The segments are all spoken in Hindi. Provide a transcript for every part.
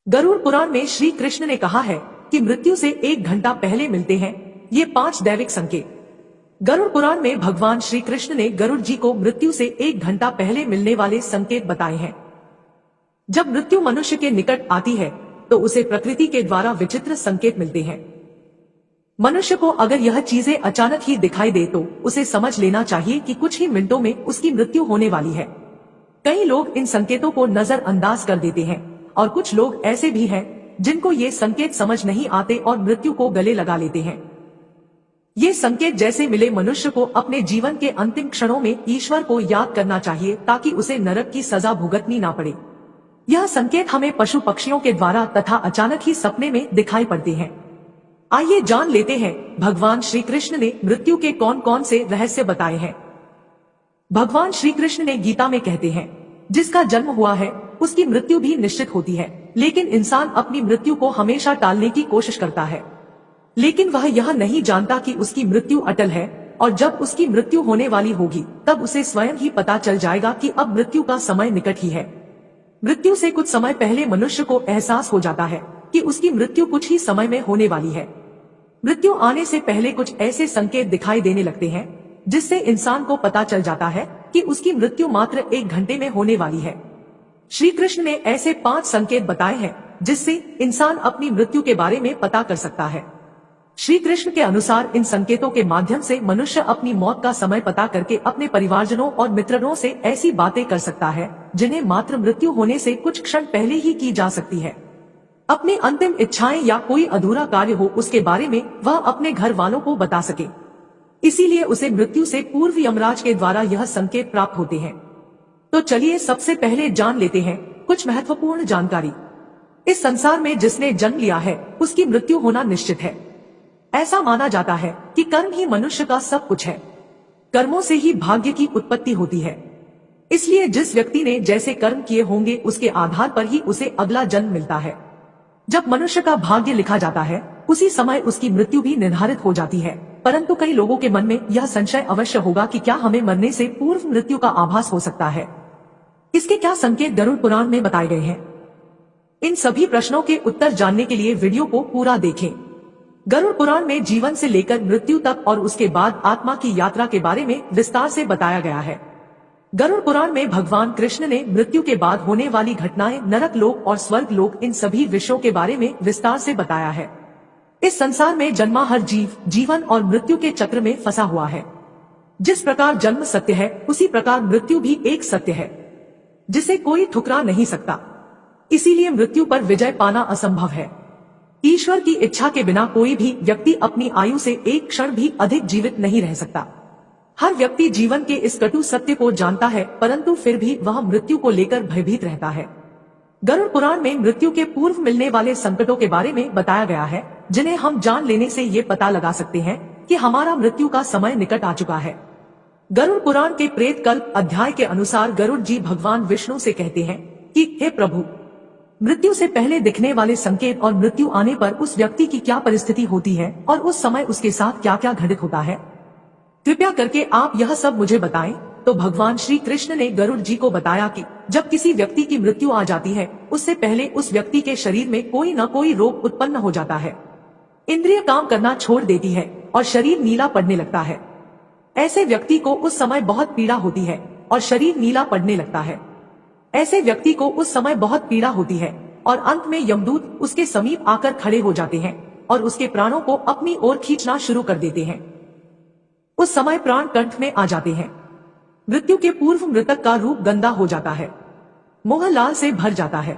गरुड़ पुराण में श्री कृष्ण ने कहा है कि मृत्यु से 1 घंटा पहले मिलते हैं ये 5 दैविक संकेत। गरुड़ पुराण में भगवान श्री कृष्ण ने गरुड़ जी को मृत्यु से 1 घंटा पहले मिलने वाले संकेत बताए हैं। जब मृत्यु मनुष्य के निकट आती है तो उसे प्रकृति के द्वारा विचित्र संकेत मिलते हैं। मनुष्य को अगर यह चीजें अचानक ही दिखाई दे तो उसे समझ लेना चाहिए कि कुछ ही मिनटों में उसकी मृत्यु होने वाली है। कई लोग इन संकेतों को नजरअंदाज कर देते हैं और कुछ लोग ऐसे भी हैं जिनको ये संकेत समझ नहीं आते और मृत्यु को गले लगा लेते हैं। ये संकेत जैसे मिले मनुष्य को अपने जीवन के अंतिम क्षणों में ईश्वर को याद करना चाहिए ताकि उसे नरक की सजा भुगतनी ना पड़े। यह संकेत हमें पशु पक्षियों के द्वारा तथा अचानक ही सपने में दिखाई पड़ते हैं। आइए जान लेते हैं भगवान श्री कृष्ण ने मृत्यु के कौन कौन से रहस्य बताए हैं। भगवान श्री कृष्ण ने गीता में कहते हैं, जिसका जन्म हुआ है उसकी मृत्यु भी निश्चित होती है, लेकिन इंसान अपनी मृत्यु को हमेशा टालने की कोशिश करता है। लेकिन वह यह नहीं जानता कि उसकी मृत्यु अटल है और जब उसकी मृत्यु होने वाली होगी तब उसे स्वयं ही पता चल जाएगा कि अब मृत्यु का समय निकट ही है। मृत्यु से कुछ समय पहले मनुष्य को एहसास हो जाता है कि उसकी मृत्यु कुछ ही समय में होने वाली है। मृत्यु आने से पहले कुछ ऐसे संकेत दिखाई देने लगते हैं जिससे इंसान को पता चल जाता है कि उसकी मृत्यु मात्र 1 घंटे में होने वाली है। श्री कृष्ण ने ऐसे 5 संकेत बताए हैं जिससे इंसान अपनी मृत्यु के बारे में पता कर सकता है। श्री कृष्ण के अनुसार इन संकेतों के माध्यम से मनुष्य अपनी मौत का समय पता करके अपने परिवारजनों और मित्रों से ऐसी बातें कर सकता है जिन्हें मात्र मृत्यु होने से कुछ क्षण पहले ही की जा सकती है। अपनी अंतिम इच्छाएं या कोई अधूरा कार्य हो उसके बारे में वह अपने घर वालों को बता सके, इसीलिए उसे मृत्यु से पूर्व यमराज के द्वारा यह संकेत प्राप्त होते हैं। तो चलिए सबसे पहले जान लेते हैं कुछ महत्वपूर्ण जानकारी। इस संसार में जिसने जन्म लिया है उसकी मृत्यु होना निश्चित है। ऐसा माना जाता है कि कर्म ही मनुष्य का सब कुछ है। कर्मों से ही भाग्य की उत्पत्ति होती है। इसलिए जिस व्यक्ति ने जैसे कर्म किए होंगे उसके आधार पर ही उसे अगला जन्म मिलता है। जब मनुष्य का भाग्य लिखा जाता है उसी समय उसकी मृत्यु भी निर्धारित हो जाती है। परंतु कई लोगों के मन में यह संशय अवश्य होगा कि क्या हमें मरने से पूर्व मृत्यु का आभास हो सकता है। इसके क्या संकेत गरुड़ पुराण में बताए गए हैं? इन सभी प्रश्नों के उत्तर जानने के लिए वीडियो को पूरा देखें। गरुड़ पुराण में जीवन से लेकर मृत्यु तक और उसके बाद आत्मा की यात्रा के बारे में विस्तार से बताया गया है। गरुड़ पुराण में भगवान कृष्ण ने मृत्यु के बाद होने वाली घटनाएं, नरक लोक और स्वर्ग लोक, इन सभी विषयों के बारे में विस्तार से बताया है। इस संसार में जन्मा हर जीव जीवन और मृत्यु के चक्र में फंसा हुआ है। जिस प्रकार जन्म सत्य है उसी प्रकार मृत्यु भी एक सत्य है जिसे कोई ठुकरा नहीं सकता। इसीलिए मृत्यु पर विजय पाना असंभव है। ईश्वर की इच्छा के बिना कोई भी व्यक्ति अपनी आयु से 1 क्षण भी अधिक जीवित नहीं रह सकता। हर व्यक्ति जीवन के इस कटु सत्य को जानता है, परंतु फिर भी वह मृत्यु को लेकर भयभीत रहता है। गरुड़ पुराण में मृत्यु के पूर्व मिलने वाले संकटों के बारे में बताया गया है जिन्हें हम जान लेने से ये पता लगा सकते हैं कि हमारा मृत्यु का समय निकट आ चुका है। गरुड़ पुराण के प्रेत कल्प अध्याय के अनुसार गरुड़ जी भगवान विष्णु से कहते हैं कि हे प्रभु, मृत्यु से पहले दिखने वाले संकेत और मृत्यु आने पर उस व्यक्ति की क्या परिस्थिति होती है और उस समय उसके साथ क्या क्या घटित होता है, कृपया करके आप यह सब मुझे बताएं। तो भगवान श्री कृष्ण ने गरुड़ जी को बताया कि जब किसी व्यक्ति की मृत्यु आ जाती है उससे पहले उस व्यक्ति के शरीर में कोई न कोई रोग उत्पन्न हो जाता है। इंद्रिय काम करना छोड़ देती है और शरीर नीला पड़ने लगता है। ऐसे व्यक्ति को उस समय बहुत पीड़ा होती है और शरीर नीला पड़ने लगता है। ऐसे व्यक्ति को उस समय बहुत पीड़ा होती है और अंत में यमदूत उसके समीप आकर खड़े हो जाते हैं और उसके प्राणों को अपनी ओर खींचना शुरू कर देते हैं। उस समय प्राण कंठ में आ जाते हैं। मृत्यु के पूर्व मृतक का रूप गंदा हो जाता है, मोह लाल से भर जाता है।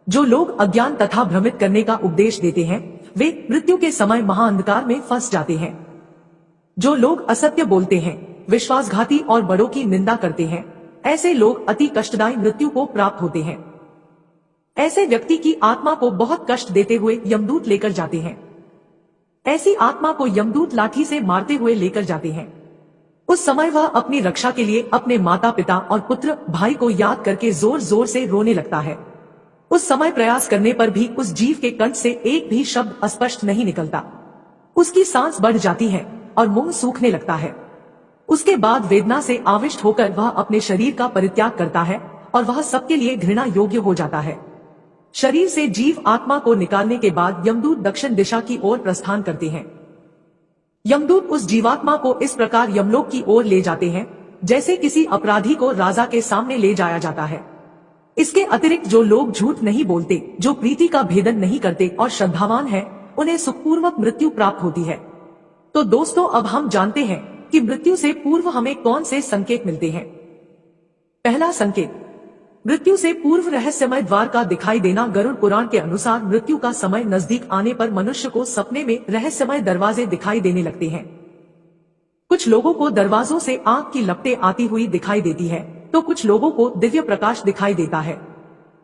जो लोग अज्ञान तथा भ्रमित करने का उपदेश देते हैं वे मृत्यु के समय महाअंधकार में फंस जाते हैं। जो लोग असत्य बोलते हैं, विश्वासघाती और बड़ों की निंदा करते हैं, ऐसे लोग अति कष्टदायी मृत्यु को प्राप्त होते हैं। ऐसे व्यक्ति की आत्मा को बहुत कष्ट देते हुए यमदूत लेकर जाते हैं। ऐसी आत्मा को यमदूत लाठी से मारते हुए लेकर जाते हैं। उस समय वह अपनी रक्षा के लिए अपने माता पिता और पुत्र भाई को याद करके जोर जोर से रोने लगता है। उस समय प्रयास करने पर भी उस जीव के कंठ से एक भी शब्द स्पष्ट नहीं निकलता। उसकी सांस बढ़ जाती है और मुंह सूखने लगता है। उसके बाद वेदना से आविष्ट होकर वह अपने शरीर का परित्याग करता है और वह सबके लिए घृणा योग्य हो जाता है। शरीर से जीव आत्मा को निकालने के बाद यमदूत दक्षिण दिशा की ओर प्रस्थान करते हैं। यमदूत उस जीवात्मा को इस प्रकार यमलोक की ओर ले जाते हैं जैसे किसी अपराधी को राजा के सामने ले जाया जाता है। इसके अतिरिक्त जो लोग झूठ नहीं बोलते, जो प्रीति का भेदन नहीं करते और श्रद्धावान हैं, उन्हें सुखपूर्वक मृत्यु प्राप्त होती है। तो दोस्तों, अब हम जानते हैं कि मृत्यु से पूर्व हमें कौन से संकेत मिलते हैं। पहला संकेत, मृत्यु से पूर्व रहस्यमय द्वार का दिखाई देना। गरुड़ पुराण के अनुसार मृत्यु का समय नजदीक आने पर मनुष्य को सपने में रहस्यमय दरवाजे दिखाई देने लगते हैं। कुछ लोगों को दरवाजों से आग की लपटें आती हुई दिखाई देती है, तो कुछ लोगों को दिव्य प्रकाश दिखाई देता है।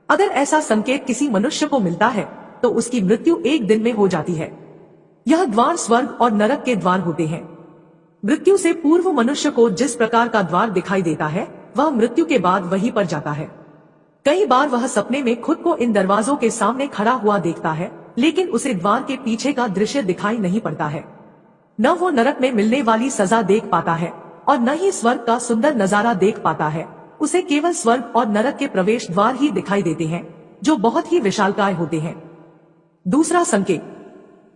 अगर ऐसा संकेत किसी मनुष्य को मिलता है तो उसकी मृत्यु एक दिन में हो जाती है। यह द्वार स्वर्ग और नरक के द्वार होते हैं। मृत्यु से पूर्व मनुष्य को जिस प्रकार का द्वार दिखाई देता है, वह मृत्यु के बाद वहीं पर जाता है। कई बार वह सपने में खुद को इन दरवाजों के सामने खड़ा हुआ देखता है, लेकिन उसे द्वार के पीछे का दृश्य दिखाई नहीं पड़ता है। न वो नरक में मिलने वाली सजा देख पाता है और न ही स्वर्ग का सुंदर नजारा देख पाता है। उसे केवल स्वर्ग और नरक के प्रवेश द्वार ही दिखाई देते हैं, जो बहुत ही विशालकाय होते हैं। दूसरा संकेत,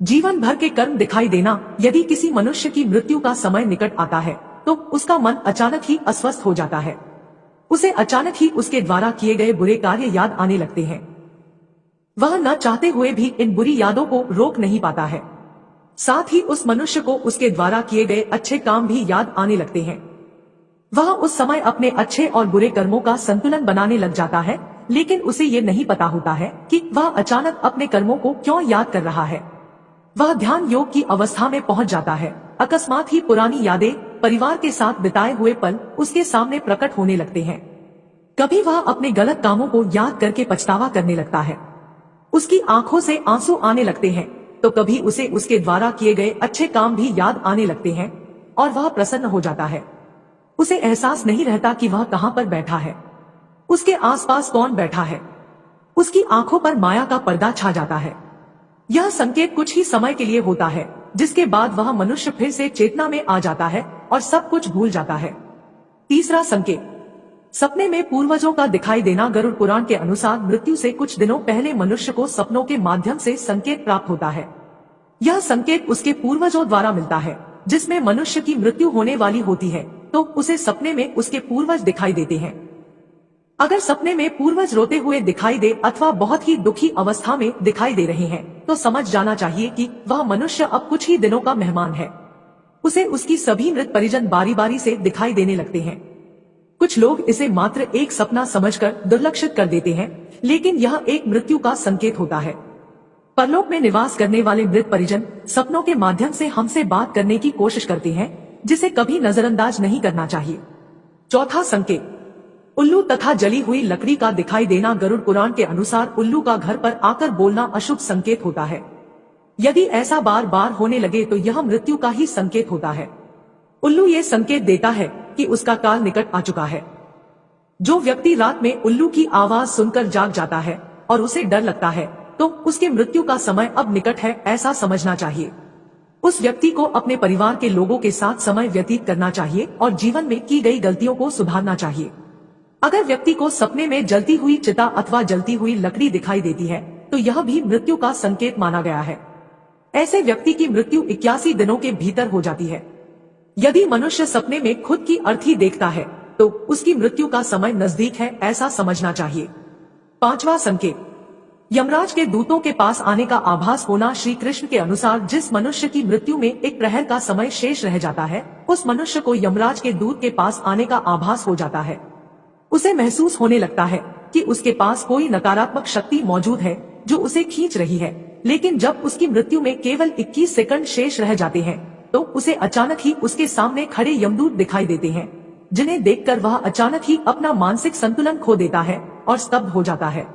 जीवन भर के कर्म दिखाई देना। यदि किसी मनुष्य की मृत्यु का समय निकट आता है तो उसका मन अचानक ही अस्वस्थ हो जाता है। उसे अचानक ही उसके द्वारा किए गए बुरे कार्य याद आने लगते हैं। वह न चाहते हुए भी इन बुरी यादों को रोक नहीं पाता है। साथ ही उस मनुष्य को उसके द्वारा किए गए अच्छे काम भी याद आने लगते हैं। वह उस समय अपने अच्छे और बुरे कर्मों का संतुलन बनाने लग जाता है, लेकिन उसे ये नहीं पता होता है कि वह अचानक अपने कर्मों को क्यों याद कर रहा है। वह ध्यान योग की अवस्था में पहुंच जाता है। अकस्मात ही पुरानी यादें, परिवार के साथ बिताए हुए पल उसके सामने प्रकट होने लगते हैं। कभी वह अपने गलत कामों को याद करके पछतावा करने लगता है। उसकी आंखों से आंसू आने लगते हैं, तो कभी उसे उसके द्वारा किए गए अच्छे काम भी याद आने लगते हैं और वह प्रसन्न हो जाता है। उसे एहसास नहीं रहता कि वह कहां पर बैठा है, उसके आसपास कौन बैठा है। उसकी आंखों पर माया का पर्दा छा जाता है। यह संकेत कुछ ही समय के लिए होता है, जिसके बाद वह मनुष्य फिर से चेतना में आ जाता है और सब कुछ भूल जाता है। तीसरा संकेत, सपने में पूर्वजों का दिखाई देना। गरुड़ पुराण के अनुसार मृत्यु से कुछ दिनों पहले मनुष्य को सपनों के माध्यम से संकेत प्राप्त होता है। यह संकेत उसके पूर्वजों द्वारा मिलता है। जिसमें मनुष्य की मृत्यु होने वाली होती है तो उसे सपने में उसके पूर्वज दिखाई देते हैं। अगर सपने में पूर्वज रोते हुए दिखाई दे अथवा बहुत ही दुखी अवस्था में दिखाई दे रहे हैं तो समझ जाना चाहिए कि वह मनुष्य अब कुछ ही दिनों का मेहमान है। उसे उसकी सभी मृत परिजन बारी बारी से दिखाई देने लगते हैं। कुछ लोग इसे मात्र एक सपना समझकर दुर्लक्षित कर देते हैं, लेकिन यह एक मृत्यु का संकेत होता है। परलोक में निवास करने वाले मृत परिजन सपनों के माध्यम से हमसे बात करने की कोशिश करते हैं, जिसे कभी नजरअंदाज नहीं करना चाहिए। चौथा संकेत, उल्लू तथा जली हुई लकड़ी का दिखाई देना। गरुड़ पुराण के अनुसार उल्लू का घर पर आकर बोलना अशुभ संकेत होता है। यदि ऐसा बार बार होने लगे तो यह मृत्यु का ही संकेत होता है। उल्लू ये संकेत देता है कि उसका काल निकट आ चुका है। जो व्यक्ति रात में उल्लू की आवाज सुनकर जाग जाता है और उसे डर लगता है तो उसके मृत्यु का समय अब निकट है, ऐसा समझना चाहिए। उस व्यक्ति को अपने परिवार के लोगों के साथ समय व्यतीत करना चाहिए और जीवन में की गई गलतियों को सुधारना चाहिए। अगर व्यक्ति को सपने में जलती हुई चिता अथवा जलती हुई लकड़ी दिखाई देती है तो यह भी मृत्यु का संकेत माना गया है। ऐसे व्यक्ति की मृत्यु 81 दिनों के भीतर हो जाती है। यदि मनुष्य सपने में खुद की अर्थी देखता है तो उसकी मृत्यु का समय नजदीक है, ऐसा समझना चाहिए। पांचवा संकेत, यमराज के दूतों के पास आने का आभास होना। श्री कृष्ण के अनुसार जिस मनुष्य की मृत्यु में एक प्रहर का समय शेष रह जाता है उस मनुष्य को यमराज के दूत के पास आने का आभास हो जाता है। उसे महसूस होने लगता है कि उसके पास कोई नकारात्मक शक्ति मौजूद है जो उसे खींच रही है। लेकिन जब उसकी मृत्यु में केवल 21 सेकंड शेष रह जाते हैं तो उसे अचानक ही उसके सामने खड़े यमदूत दिखाई देते हैं, जिन्हें देखकर वह अचानक ही अपना मानसिक संतुलन खो देता है और स्तब्ध हो जाता है।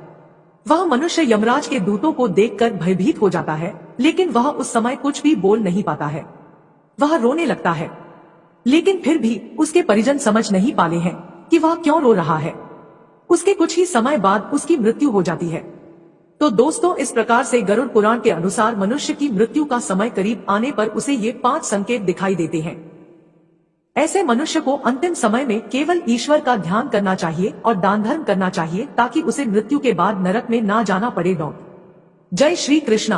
वह मनुष्य यमराज के दूतों को देखकर भयभीत हो जाता है, लेकिन वह उस समय कुछ भी बोल नहीं पाता है। वह रोने लगता है, लेकिन फिर भी उसके परिजन समझ नहीं पाले हैं कि वह क्यों रो रहा है। उसके कुछ ही समय बाद उसकी मृत्यु हो जाती है। तो दोस्तों, इस प्रकार से गरुड़ पुराण के अनुसार मनुष्य की मृत्यु का समय करीब आने पर उसे ये 5 संकेत दिखाई देते हैं। ऐसे मनुष्य को अंतिम समय में केवल ईश्वर का ध्यान करना चाहिए और दान धर्म करना चाहिए ताकि उसे मृत्यु के बाद नरक में ना जाना पड़े। जय श्री कृष्णा।